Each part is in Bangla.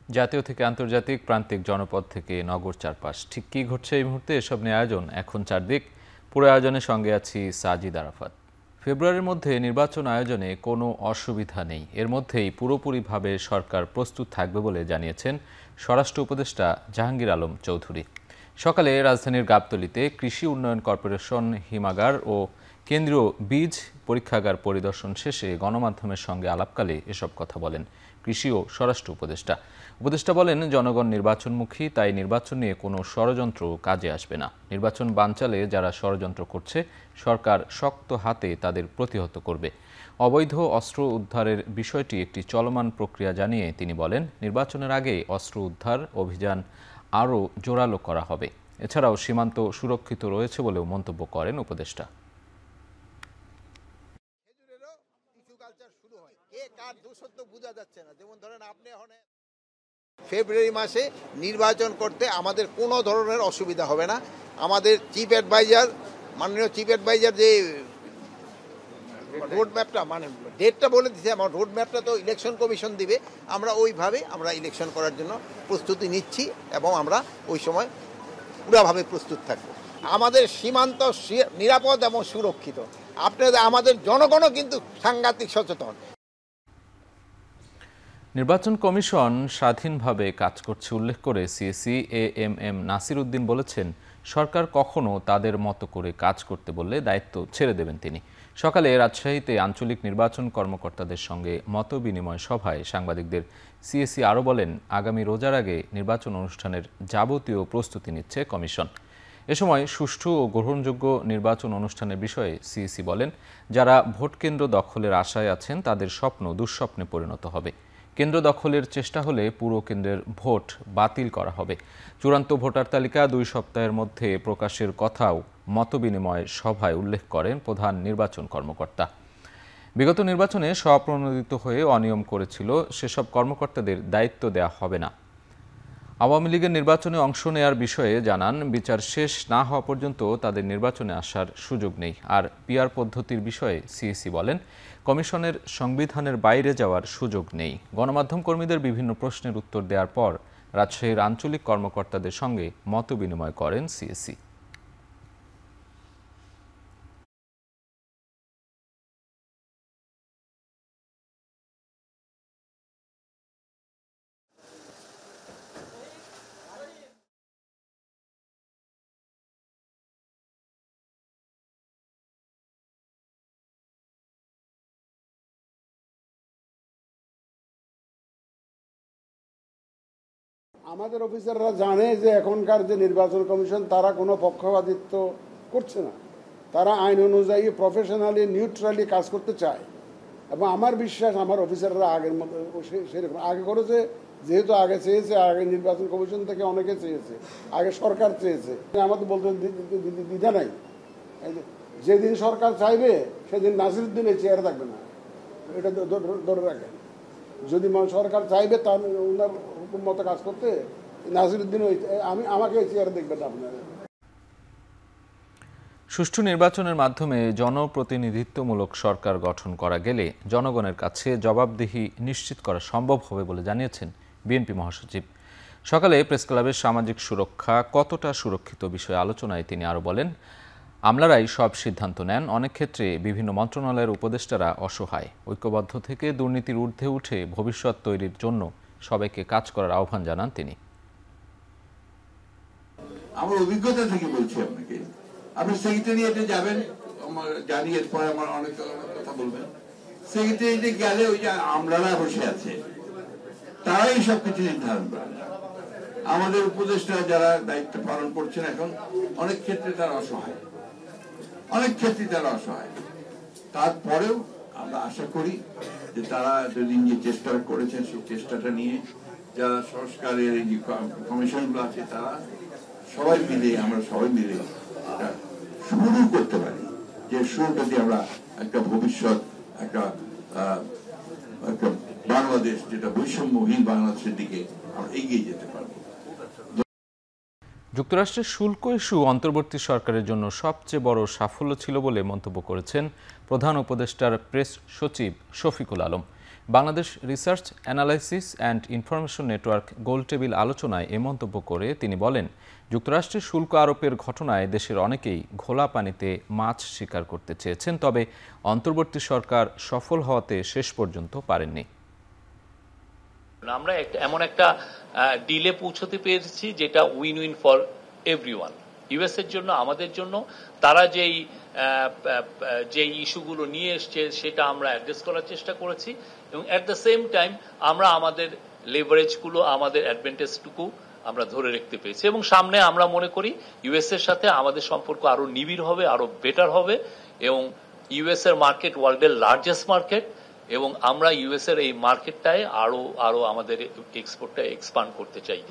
জাতীয় থেকে আন্তর্জাতিক, প্রান্তিক জনপদ থেকে নগর চারপাশ, ঠিক কী ঘটছে এই মুহূর্তে এসব নিয়ে আয়োজন এখন চারদিক। পুরো আয়োজনের সঙ্গে আছি সাজিদ আরাফাত। ফেব্রুয়ারির মধ্যে নির্বাচন আয়োজনে কোনো অসুবিধা নেই, এর মধ্যেই পুরোপুরিভাবে সরকার প্রস্তুত থাকবে বলে জানিয়েছেন স্বরাষ্ট্র উপদেষ্টা জাহাঙ্গীর আলম চৌধুরী। সকালে রাজধানীর গাবতলীতে কৃষি উন্নয়ন কর্পোরেশন হিমাগার ও কেন্দ্রীয় বীজ পরীক্ষাগার পরিদর্শন শেষে গণমাধ্যমের সঙ্গে আলাপকালে এসব কথা বলেন কৃষি ও স্বরাষ্ট্র উপদেষ্টা বলেন, জনগণ নির্বাচনমুখী, তাই নির্বাচন নিয়ে কোনো ষড়যন্ত্র কাজে আসবে না। নির্বাচন বানচালে যারা ষড়যন্ত্র করছে, সরকার শক্ত হাতে তাদের প্রতিহত করবে। অবৈধ অস্ত্র উদ্ধারের বিষয়টি একটি চলমান প্রক্রিয়া জানিয়ে তিনি বলেন, নির্বাচনের আগে অস্ত্র উদ্ধার অভিযান আরও জোরালো করা হবে। এছাড়াও সীমান্ত সুরক্ষিত রয়েছে বলেও মন্তব্য করেন উপদেষ্টা। ফেব্রুয়ারি মাসে নির্বাচন করতে আমাদের কোনো ধরনের অসুবিধা হবে না। আমাদের চিফ অ্যাডভাইজার, মাননীয় চিফ অ্যাডভাইজার যে রোড ম্যাপটা মানে ডেটটা বলে দিচ্ছে, আমার রোড ম্যাপটা তো ইলেকশন কমিশন দিবে। আমরা ওইভাবে আমরা ইলেকশন করার জন্য প্রস্তুতি নিচ্ছি এবং আমরা ওই সময় পুরোভাবে প্রস্তুত থাকবো। আমাদের সীমান্ত নিরাপদ এবং সুরক্ষিত। আপনাদের আমাদের জনগণও কিন্তু সাংঘাতিক সচেতন। নির্বাচন কমিশন স্বাধীনভাবে কাজ করছে উল্লেখ করে সিএসি এএমএম নাসির উদ্দিন বলেছেন, সরকার কখনো তাদের মতো করে কাজ করতে বললে দায়িত্ব ছেড়ে দেবেন তিনি। সকালে রাজশাহীতে আঞ্চলিক নির্বাচন কর্মকর্তাদের সঙ্গে মতবিনিময় সভায় সাংবাদিকদের সিএসি আরও বলেন, আগামী রোজার আগে নির্বাচন অনুষ্ঠানের যাবতীয় প্রস্তুতি নিচ্ছে কমিশন। এ সময় সুষ্ঠু ও গ্রহণযোগ্য নির্বাচন অনুষ্ঠানের বিষয়ে সিএসি বলেন, যারা ভোটকেন্দ্র দখলের আশায় আছেন তাদের স্বপ্ন দুঃস্বপ্নে পরিণত হবে। কেন্দ্র দখলের চেষ্টা হলে পুরো কেন্দ্রের ভোট বাতিল করা হবে। চূড়ান্ত ভোটার তালিকা 2 সপ্তাহের মধ্যে প্রকাশের কথাও মতবিনিময় সভায় উল্লেখ করেন প্রধান নির্বাচন কর্মকর্তা। বিগত নির্বাচনে স্বপ্রণোদিত হয়ে অনিয়ম করেছিল সেসব কর্মকর্তাদের দায়িত্ব দেওয়া হবে না। আওয়ামী লীগের নির্বাচনে অংশ নেয়ার বিষয়ে জানান, বিচার শেষ না হওয়া পর্যন্ত তাদের নির্বাচনে আসার সুযোগ নেই। আর পিআর পদ্ধতির বিষয়ে সিএসি বলেন, কমিশনের সংবিধানের বাইরে যাওয়ার সুযোগ নেই। গণমাধ্যম কর্মীদের বিভিন্ন প্রশ্নের উত্তর দেওয়ার পর রাজশাহীর আঞ্চলিক কর্মকর্তাদের সঙ্গে মতবিনিময় করেন সিএসি। আমাদের অফিসাররা জানে যে এখনকার যে নির্বাচন কমিশন তারা কোনো পক্ষপাতিত্ব করছে না, তারা আইন অনুযায়ী প্রফেশনালি নিউট্রালি কাজ করতে চায়। এবং আমার বিশ্বাস আমার অফিসাররা আগের মতো সেরকম আগে করেছে, যেহেতু আগে চেয়েছে, আগে নির্বাচন কমিশন থেকে অনেকে চেয়েছে, আগে সরকার চেয়েছে। আমাদের বলতে দ্বিধা নাই, যেদিন সরকার চাইবে সেদিন নাসিরউদ্দিন এই চেয়ারে থাকবে না, এটা ধরে রাখেন। যদি সরকার চাইবে তার ওনার হুকুম মতো কাজ করতে, নাসিরউদ্দিন আমাকে এই চেয়ারে দেখবেন আপনারা। সুষ্ঠু নির্বাচনের মাধ্যমে জনপ্রতিনিধিত্বমূলক সরকার গঠন করা গেলে জনগণের কাছে জবাবদিহি নিশ্চিত করা সম্ভব হবে বলে জানিয়েছেন বিএনপি মহাসচিব। সকালে প্রেসক্লাবের সামাজিক সুরক্ষা কতটা সুরক্ষিত বিষয়ে আলোচনায় তিনি আরও বলেন, আমলারাই সব সিদ্ধান্ত নেন, অনেক ক্ষেত্রে বিভিন্ন মন্ত্রণালয়ের উপদেষ্টারা অসহায়। ঐক্যবদ্ধ থেকে দুর্নীতির ঊর্ধ্বে উঠে ভবিষ্যৎ তৈরির জন্য সবাইকে কাজ করার আহ্বান জানান তিনি। আমার অভিজ্ঞতা থেকে বলছি আপনাকে, আপনি সেক্রেটারিয়েটে যাবেন, জানি এরপরে আমার অনেক কথা বলবেন। সেক্রেটারিয়েটে গেলে ওই যে আমলারা বসে আছে, তারাই সবকিছু নির্ধারণ করেন। আমাদের উপদেষ্টা যারা দায়িত্ব পালন করছেন এখন, অনেক ক্ষেত্রে তারা অসহায়, অনেক ক্ষেত্রে তারা অসহায়। তারপরেও আমরা আশা করি যে তারা এতদিন যে চেষ্টা করেছেন সেই চেষ্টাটা নিয়ে যারা সংস্কারের এই যে কমিশনগুলো আছে তারা সবাই মিলে, আমরা সবাই মিলে এটা শুরু করতে পারি, যে শুরুটা দিয়ে আমরা একটা ভবিষ্যৎ, একটা বাংলাদেশ যেটা বৈষম্যহীন বাংলাদেশের দিকে আমরা এগিয়ে যেতে পারবো। যুক্তরাষ্ট্রের শুল্ক ইস্যু অন্তর্বর্তী সরকারের জন্য সবচেয়ে বড় সাফল্য ছিল বলে মন্তব্য করেছেন প্রধান উপদেষ্টার প্রেস সচিব Shafiqul Alam. Bangladesh research analysis and information network গোলটেবিল আলোচনায় এ মন্তব্য করে তিনি বলেন, যুক্তরাষ্ট্রের শুল্ক আরোপের ঘটনায় দেশের অনেকেই ঘোলা পানিতে মাছ শিকার করতে চেয়েছেন, তবে অন্তর্বর্তী সরকার সফল হওয়াতে শেষ পর্যন্ত পারেননি। আমরা এমন একটা ডিলে পৌঁছতে পেরেছি যেটা win win for everyone, US এর জন্য, আমাদের জন্য। তারা যেই ইস্যুগুলো নিয়ে এসছে সেটা আমরা অ্যাড্রেস করার চেষ্টা করেছি এবং অ্যাট দ্য সেম টাইম আমরা আমাদের লেভারেজগুলো, আমাদের অ্যাডভান্টেজটুকু আমরা ধরে রাখতে পেরেছি এবং সামনে আমরা মনে করি ইউএস এর সাথে আমাদের সম্পর্ক আরো নিবিড় হবে, আরো বেটার হবে এবং ইউএস এর মার্কেট ওয়ার্ল্ডের লার্জেস্ট মার্কেট এবং আমরা ইউএস এর এই মার্কেটটায় আরো আমাদের এক্সপোর্টটা এক্সপান্ড করতে চাই।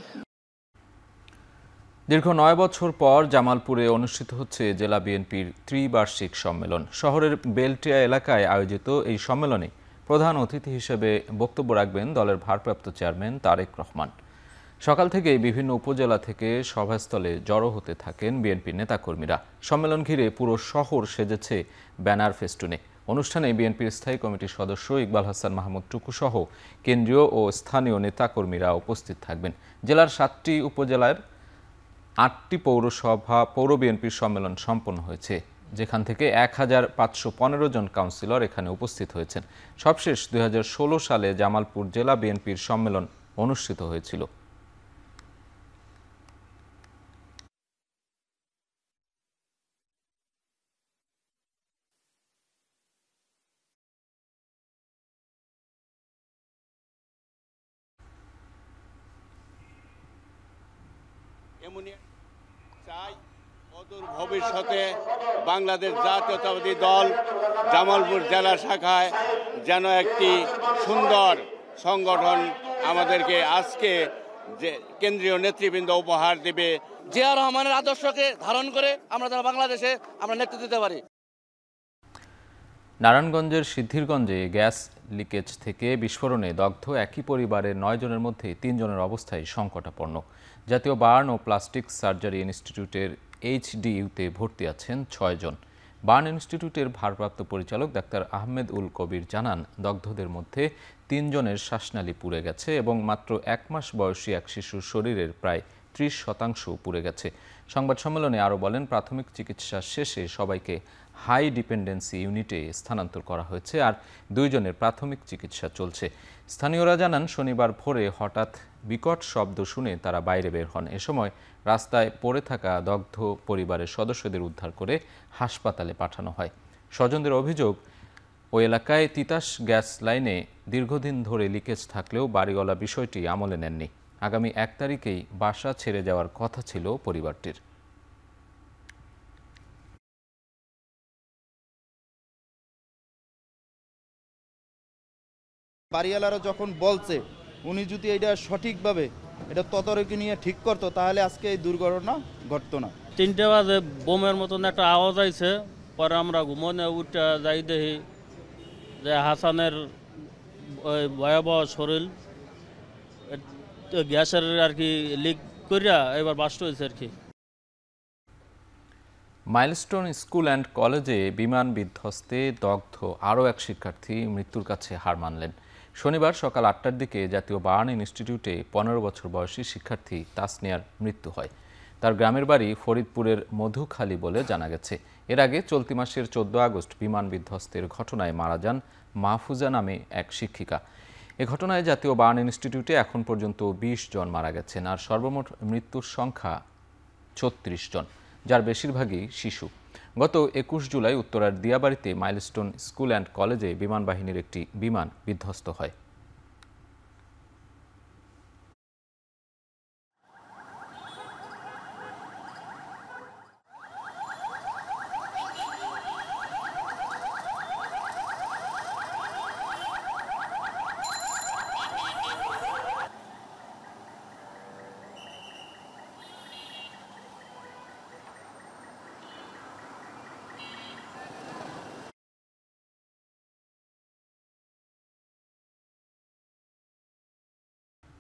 দীর্ঘ 9 বছর পর জামালপুরে অনুষ্ঠিত হচ্ছে জেলা বিএনপির ত্রিবার্ষিক সম্মেলন। শহরের বেলটিয়া এলাকায় আয়োজিত এই সম্মেলনে প্রধান অতিথি হিসেবে বক্তব্য রাখবেন দলের ভারপ্রাপ্ত চেয়ারম্যান তারেক রহমান। সকাল থেকেই বিভিন্ন উপজেলা থেকে সভাস্থলে জড়ো হতে থাকেন বিএনপির নেতাকর্মীরা। সম্মেলন ঘিরে পুরো শহর সেজেছে ব্যানার ফেস্টুনে। অনুষ্ঠানে বিএনপির স্থায়ী কমিটির সদস্য ইকবাল হাসান মাহমুদ টুকু সহ কেন্দ্রীয় ও স্থানীয় নেতাকর্মীরা উপস্থিত থাকবেন। জেলার 7টি উপজেলার 8টি পৌর বিএনপির সম্মেলন সম্পন্ন হয়েছে, যেখান থেকে 1515 জন কাউন্সিলর এখানে উপস্থিত হয়েছেন। সবশেষ 2016 সালে জামালপুর জেলা বিএনপির সম্মেলন অনুষ্ঠিত হয়েছিল। চাই অদূর ভবিষ্যতে বাংলাদেশ জাতীয়তাবাদী দল জামালপুর জেলা শাখায় যেন একটি সুন্দর সংগঠন আমাদেরকে আজকে যে কেন্দ্রীয় নেতৃবৃন্দ উপহার দেবে। জিয়া রহমানের আদর্শকে ধারণ করে আমরা যারা বাংলাদেশে আমরা নেতৃত্ব দিতে পারি। নারায়ণগঞ্জের সিদ্ধিরগঞ্জে গ্যাস লিকেজ থেকে বিস্ফোরণে দগ্ধ একই পরিবারের 9 জনের মধ্যে 3 জনের অবস্থায় সংকটাপন্ন। জাতীয় বার্ন ও প্লাস্টিক সার্জারি ইনস্টিটিউটের এইচডিইউতে ভর্তি আছেন 6 জন। বার্ন ইনস্টিটিউটের ভারপ্রাপ্ত পরিচালক ডাক্তার আহমেদ উল কবির জানান, দগ্ধদের মধ্যে 3 জনের শ্বাসনালী পুড়ে গেছে এবং মাত্র 1 মাস বয়সী এক শিশুর শরীরের প্রায় 30% পুড়ে গেছে। সংবাদ সম্মেলনে আরও বলেন, প্রাথমিক চিকিৎসা শেষে সবাইকে হাই ডিপেন্ডেন্সি ইউনিটে স্থানান্তর করা হয়েছে আর 2 জনের প্রাথমিক চিকিৎসা চলছে। স্থানীয়রা জানান, শনিবার ভোরে হঠাৎ বিকট শব্দ শুনে তারা বাইরে বের হন। এ সময় রাস্তায় পড়ে থাকা দগ্ধ পরিবারের সদস্যদের উদ্ধার করে হাসপাতালে পাঠানো হয়। স্বজনদের অভিযোগ, ওই এলাকায় তিতাস গ্যাস লাইনে দীর্ঘদিন ধরে লিকেজ থাকলেও বাড়িওয়ালা বিষয়টি আমলে নেননি। আগামী 1 তারিখেই বাসা ছেড়ে যাওয়ার কথা ছিল পরিবারটির। বাড়িওয়ালারা যখন বলছে, উনি যদি এটা সঠিকভাবে এটা তদারকি নিয়ে ঠিক করতো তাহলে আজকে এই দুর্ঘটনা ঘটতো না। 3টে বাজে বোমের মতন একটা আওয়াজ আইছে, পরে আমরা ঘুমনে উঠে যাই দেখি যে হাসানের ওই ভয়াবহ শরীর গ্যাসের আর কি লিক করিয়া এবার বাস্ট হয়েছে আর কি। মাইলস্টোন স্কুল অ্যান্ড কলেজে বিমান বিধ্বস্তে দগ্ধ আরও এক শিক্ষার্থী মৃত্যুর কাছে হার মানলেন। শনিবার সকাল 8টার দিকে জাতীয় বার্ন ইনস্টিটিউটে 15 বছর বয়সী শিক্ষার্থী তাসনিয়ার মৃত্যু হয়। তার গ্রামের বাড়ি ফরিদপুরের মধুখালী বলে জানা গেছে। এর আগে চলতি মাসের 14 আগস্ট বিমান বিধ্বস্তের ঘটনায় মারা যান মাহফুজা নামে এক শিক্ষিকা। এ ঘটনায় জাতীয় বার্ন ইনস্টিটিউটে এখন পর্যন্ত 20 জন মারা গেছেন আর সর্বমোট মৃত্যুর সংখ্যা 36 জন, যার বেশিরভাগই শিশু। গত 21 জুলাই উত্তরার দিয়াবাড়িতে মাইলস্টোন স্কুল অ্যান্ড কলেজে বিমান বাহিনীর একটি বিমান বিধ্বস্ত হয়।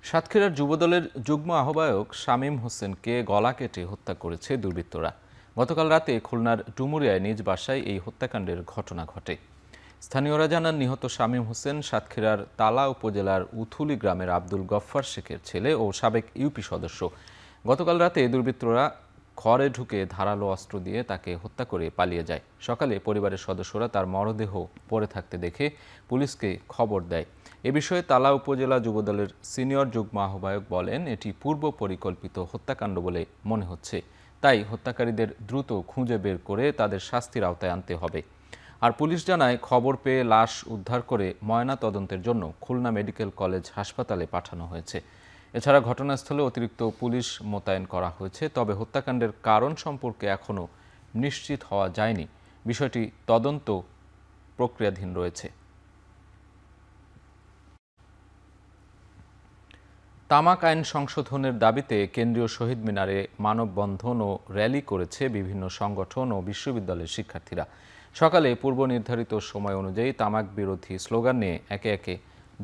সাতক্ষীরার যুবদলের যুগ্ম আহ্বায়ক শামীম হোসেনকে গলা কেটে হত্যা করেছে দুর্বৃত্তরা। গতকাল রাতে খুলনার ডুমুরিয়ায় নিজ বাসায় এই হত্যাকাণ্ডের ঘটনা ঘটে। স্থানীয়রা জানান, নিহত শামীম হোসেন সাতক্ষীরার তালা উপজেলার উথুলি গ্রামের আব্দুল গফফার শেখের ছেলে ও সাবেক ইউপি সদস্য। গতকাল রাতে দুর্বৃত্তরা ঘরে ঢুকে ধারালো অস্ত্র দিয়ে তাকে হত্যা করে পালিয়ে যায়। সকালে পরিবারের সদস্যরা তার মরদেহ পড়ে থাকতে দেখে পুলিশকে খবর দেয়। এ বিষয়ে তালা উপজেলা যুবদলের সিনিয়র যুগ্ম আহ্বায়ক বলেন, এটি পূর্ব পরিকল্পিত হত্যাকাণ্ড বলে মনে হচ্ছে। তাই হত্যাকারীদের দ্রুত খুঁজে বের করে তাদের শাস্তির আওতায় আনতে হবে। আর পুলিশ জানায়, খবর পেয়ে লাশ উদ্ধার করে ময়না তদন্তের জন্য খুলনা মেডিকেল কলেজ হাসপাতালে পাঠানো হয়েছে। এছাড়া ঘটনাস্থলে অতিরিক্ত পুলিশ মোতায়েন করা হয়েছে। তবে হত্যাকাণ্ডের কারণ সম্পর্কে এখনও নিশ্চিত হওয়া যায়নি। বিষয়টি তদন্ত প্রক্রিয়াধীন রয়েছে। তামাক আইন সংশোধনের দাবিতে কেন্দ্রীয় শহীদ মিনারে মানববন্ধন ও র্যালি করেছে বিভিন্ন সংগঠন ও বিশ্ববিদ্যালয়ের শিক্ষার্থীরা। সকালে পূর্ব নির্ধারিত সময় অনুযায়ী তামাক বিরোধী স্লোগান নিয়ে একে একে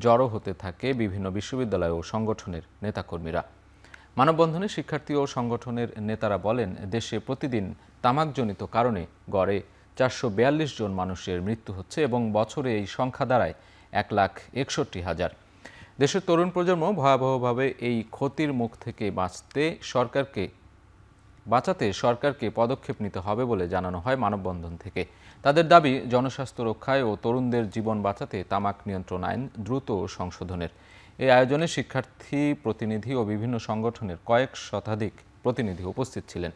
জড়ো হতে থাকে বিভিন্ন বিশ্ববিদ্যালয় ও সংগঠনের নেতাকর্মীরা। মানববন্ধনে শিক্ষার্থী ও সংগঠনের নেতারা বলেন, দেশে প্রতিদিন তামাকজনিত কারণে গড়ে 442 জন মানুষের মৃত্যু হচ্ছে এবং বছরে এই সংখ্যা দাঁড়ায় 1,61,000। দেশের তরুণ প্রজন্ম ভয়াবহভাবে এই ক্ষতির মুখ থেকে বাঁচাতে সরকারকে পদক্ষেপ নিতে হবে বলে জানানো হয় মানববন্ধন থেকে। তাদের দাবি, জনস্বাস্থ্য রক্ষায় ও তরুণদের জীবন বাঁচাতে তামাক নিয়ন্ত্রণ আইন দ্রুত সংশোধনের। এই আয়োজনে শিক্ষার্থী প্রতিনিধি ও বিভিন্ন সংগঠনের কয়েক শতাধিক প্রতিনিধি উপস্থিত ছিলেন।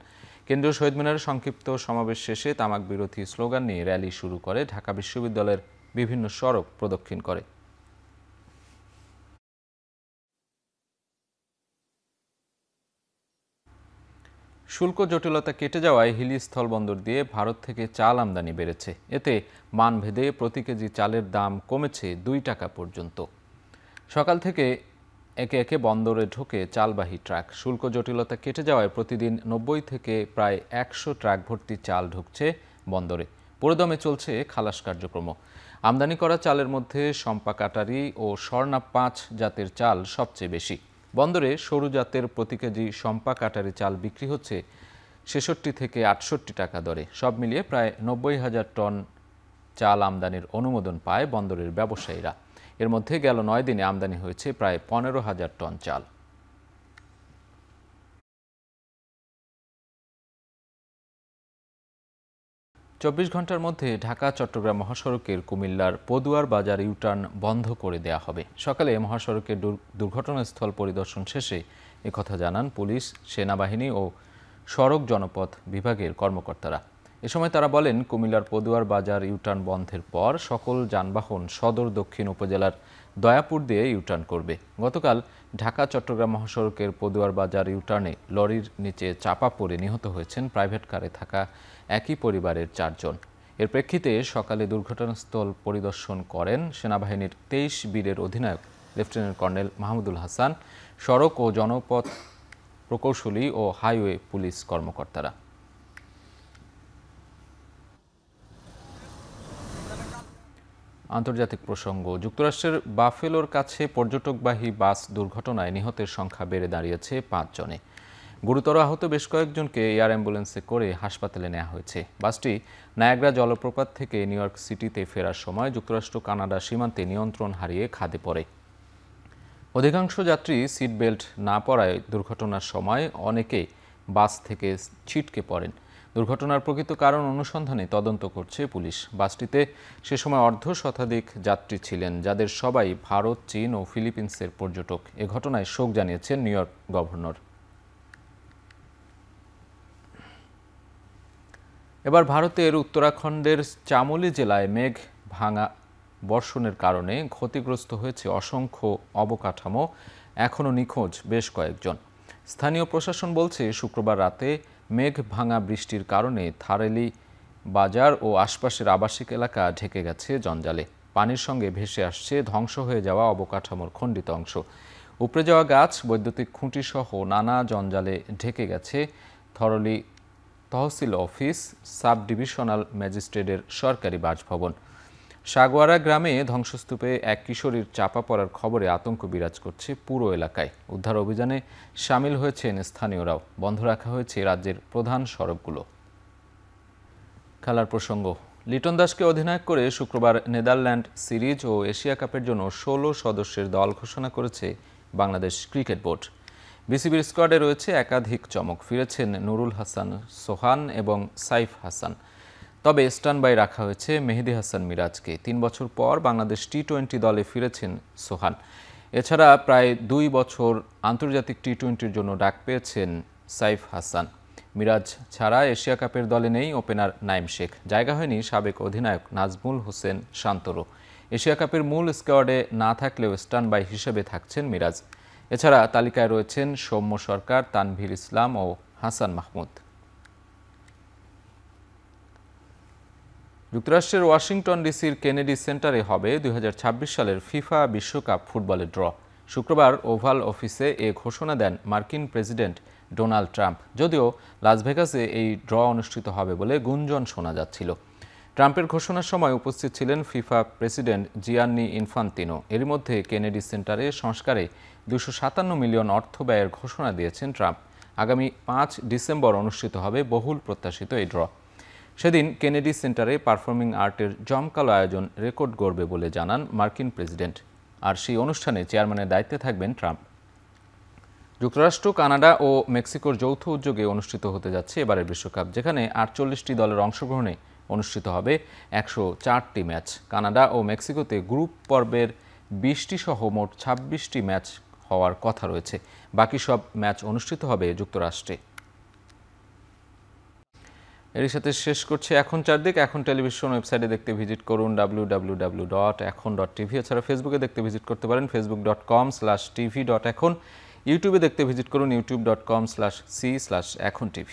কেন্দ্রীয় শহীদ মিনারের সংক্ষিপ্ত সমাবেশ শেষে তামাক বিরোধী স্লোগান নিয়ে র্যালি শুরু করে ঢাকা বিশ্ববিদ্যালয়ের বিভিন্ন সড়ক প্রদক্ষিণ করে। শুল্ক জটিলতা কেটে যাওয়ায় হিলি স্থলবন্দর দিয়ে ভারত থেকে চাল আমদানি বেড়েছে। এতে মানভেদে প্রতি কেজি চালের দাম কমেছে 2 টাকা পর্যন্ত। সকাল থেকে একে একে বন্দরে ঢোকে চালবাহী ট্রাক। শুল্ক জটিলতা কেটে যাওয়ায় প্রতিদিন 90 থেকে প্রায় 100 ট্রাক ভর্তি চাল ঢুকছে বন্দরে। পুরোদমে চলছে খালাস কার্যক্রম। আমদানি করা চালের মধ্যে শম্পা কাটারি ও স্বর্ণা 5 জাতের চাল সবচেয়ে বেশি। বন্দরে সরু জাতের প্রতি কেজি শম্পা কাটারি চাল বিক্রি হচ্ছে 66 থেকে 68 টাকা দরে। সব মিলিয়ে প্রায় 90,000 টন চাল আমদানির অনুমোদন পায় বন্দরের ব্যবসায়ীরা। এর মধ্যে গেল 9 দিনে আমদানি হয়েছে প্রায় 15,000 টন চাল। চব্বিশ ঘন্টার মধ্যে ঢাকা চট্টগ্রাম মহাসড়কের কুমিল্লার পদুয়ার বাজার ইউটার্ন বন্ধ করে দেয়া হবে। সকালে মহাসড়কের দুর্ঘটনাস্থল পরিদর্শন শেষে একথা জানান পুলিশ, সেনাবাহিনী ও সড়ক জনপথ বিভাগের কর্মকর্তারা। এ সময় তারা বলেন, কুমিল্লার পদুয়ার বাজার ইউটার্ন বন্ধের পর সকল যানবাহন সদর দক্ষিণ উপজেলার দয়াপুর দিয়ে ইউটার্ন করবে। গতকাল ঢাকা চট্টগ্রাম মহাসড়কের পদুয়ার বাজার ইউটার্নে লরির নিচে চাপা পড়ে নিহত হয়েছেন প্রাইভেট কারে থাকা একই পরিবারের 4 জন। এর প্রেক্ষিতে সকালে দুর্ঘটনাস্থল পরিদর্শন করেন সেনাবাহিনীর 23 বীরের অধিনায়ক লেফটেন্যান্ট কর্নেল মাহমুদুল হাসান, সড়ক ও জনপথ প্রকৌশলী ও হাইওয়ে পুলিশ কর্মকর্তারা। আন্তর্জাতিক প্রসঙ্গ, যুক্তরাষ্ট্রের বাফেলোর কাছে পর্যটকবাহী বাস দুর্ঘটনায় নিহতের সংখ্যা বেড়ে দাঁড়িয়েছে 5 জনে। গুরুতর আহত বেশ কয়েকজনকে এয়ার অ্যাম্বুলেন্সে করে হাসপাতালে নেওয়া হয়েছে। বাসটি নায়াগ্রা জলপ্রপাত থেকে নিউ ইয়র্ক সিটিতে ফেরার সময় যুক্তরাষ্ট্র কানাডা সীমান্তে নিয়ন্ত্রণ হারিয়ে খাদে পড়ে। অধিকাংশ যাত্রী সিট বেল্ট না পরায় দুর্ঘটনার সময় অনেকে বাস থেকে ছিটকে পড়েন। দুর্ঘটনার প্রকৃত কারণ অনুসন্ধানে তদন্ত করছে পুলিশ। বাসটিতে সে সময় 1/2 শতাধিক যাত্রী ছিলেন, যাদের সবাই ভারত, চীন ও ফিলিপিন্সের পর্যটক। এ ঘটনায় শোক জানিয়েছেন নিউ ইয়র্ক গভর্নর। এবার ভারতের উত্তরাখণ্ডের চামোলি জেলায় মেঘ ভাঙা বর্ষণের কারণে ক্ষতিগ্রস্ত হয়েছে অসংখ্য অবকাঠামো। এখনও নিখোঁজ বেশ কয়েকজন। স্থানীয় প্রশাসন বলছে, শুক্রবার রাতে মেঘ ভাঙা বৃষ্টির কারণে থারেলি বাজার ও আশপাশের আবাসিক এলাকা ঢেকে গেছে জঞ্জালে। পানির সঙ্গে ভেসে আসছে ধ্বংস হয়ে যাওয়া অবকাঠামোর খণ্ডিত অংশ। উপড়ে যাওয়া গাছ, বৈদ্যুতিক খুঁটি সহ নানা জঞ্জালে ঢেকে গেছে Tharali tehsil office, sub divisional ম্যাজিস্ট্রেটের সরকারি বাসভবন। সাগোয়ারা গ্রামে ধ্বংসস্তূপে এক কিশোরীর চাপা পড়ার খবরে আতঙ্ক বিরাজ করছে পুরো এলাকায়। উদ্ধার অভিযানে সামিল হয়েছেন স্থানীয়রাও। বন্ধ রাখা হয়েছে রাজ্যের প্রধান সড়কগুলো। খেলার প্রসঙ্গ, লিটন দাসকে অধিনায়ক করে শুক্রবার নেদারল্যান্ড সিরিজ ও এশিয়া কাপের জন্য ১৬ সদস্যের দল ঘোষণা করেছে বাংলাদেশ ক্রিকেট বোর্ড। বিসিবির স্কোয়াডে রয়েছে একাধিক চমক। ফিরেছেন নুরুল হাসান সোহান এবং সাইফ হাসান। তবে স্ট্যান্ড বাই রাখা হয়েছে মেহেদী হাসান মিরাজকে। ৩ বছর পর বাংলাদেশ টি-20 দলে ফিরেছেন সোহান। এছাড়া প্রায় ২ বছর আন্তর্জাতিক টি-20-র জন্য ডাক পেয়েছেন সাইফ হাসান। মিরাজ ছাড়া এশিয়া কাপের দলে নেই ওপেনার নাইম শেখ। জায়গা হয়নি সাবেক অধিনায়ক নাজমুল হোসেন শান্তরও। এশিয়া কাপের মূল স্কোয়াডে না থাকলেও স্ট্যান্ড বাই হিসেবে থাকছেন মিরাজ। এছাড়া তালিকায় রয়েছেন সৌম্য সরকার, তানভীর ইসলাম ও হাসান মাহমুদ। যুক্তরাষ্ট্রের ওয়াশিংটন ডিসির কেনেডি সেন্টারে হবে ২০২৬ সালের ফিফা বিশ্বকাপ ফুটবলের ড্র। শুক্রবার ওভাল অফিসে এ ঘোষণা দেন মার্কিন প্রেসিডেন্ট ডোনাল্ড ট্রাম্প। যদিও লাস ভেগাসে এই ড্র অনুষ্ঠিত হবে বলে গুঞ্জন শোনা যাচ্ছিল। ট্রাম্পের ঘোষণার সময় উপস্থিত ছিলেন ফিফা প্রেসিডেন্ট জিয়ান্নি ইনফান্তিনো। এর মধ্যে কেনেডি সেন্টারে সংস্কারে ২৫৭ মিলিয়ন অর্থ ব্যয়ের ঘোষণা দিয়েছেন ট্রাম্প। আগামী ৫ ডিসেম্বর অনুষ্ঠিত হবে বহুল প্রত্যাশিত এই ড্র। সেদিন কেনেডি সেন্টারে পারফর্মিং আর্টের জমকালো আয়োজন রেকর্ড গড়বে বলে জানান মার্কিন প্রেসিডেন্ট। আর সেই অনুষ্ঠানে চেয়ারম্যানের দায়িত্বে থাকবেন ট্রাম্প। যুক্তরাষ্ট্র, কানাডা ও মেক্সিকোর যৌথ উদ্যোগে অনুষ্ঠিত হতে যাচ্ছে এবারের বিশ্বকাপ, যেখানে ৪৮টি দলের অংশগ্রহণে অনুষ্ঠিত হবে ১০৪টি ম্যাচ। কানাডা ও মেক্সিকোতে গ্রুপ পর্বের ২০টি সহ মোট ২৬টি ম্যাচ হওয়ার কথা রয়েছে। বাকি সব ম্যাচ অনুষ্ঠিত হবে যুক্তরাষ্ট্রে। এর সাথে শেষ করছে এখন চারদিক। এখন টেলিভিশন ওয়েবসাইটে দেখতে ভিজিট করুন www.ekhon.tv। এছাড়া ফেসবুকে দেখতে ভিজিট করতে পারেন facebook.com/tv.ekhon। ইউটিউবে দেখতে ভিজিট করুন youtube.com/c/ekhon tv।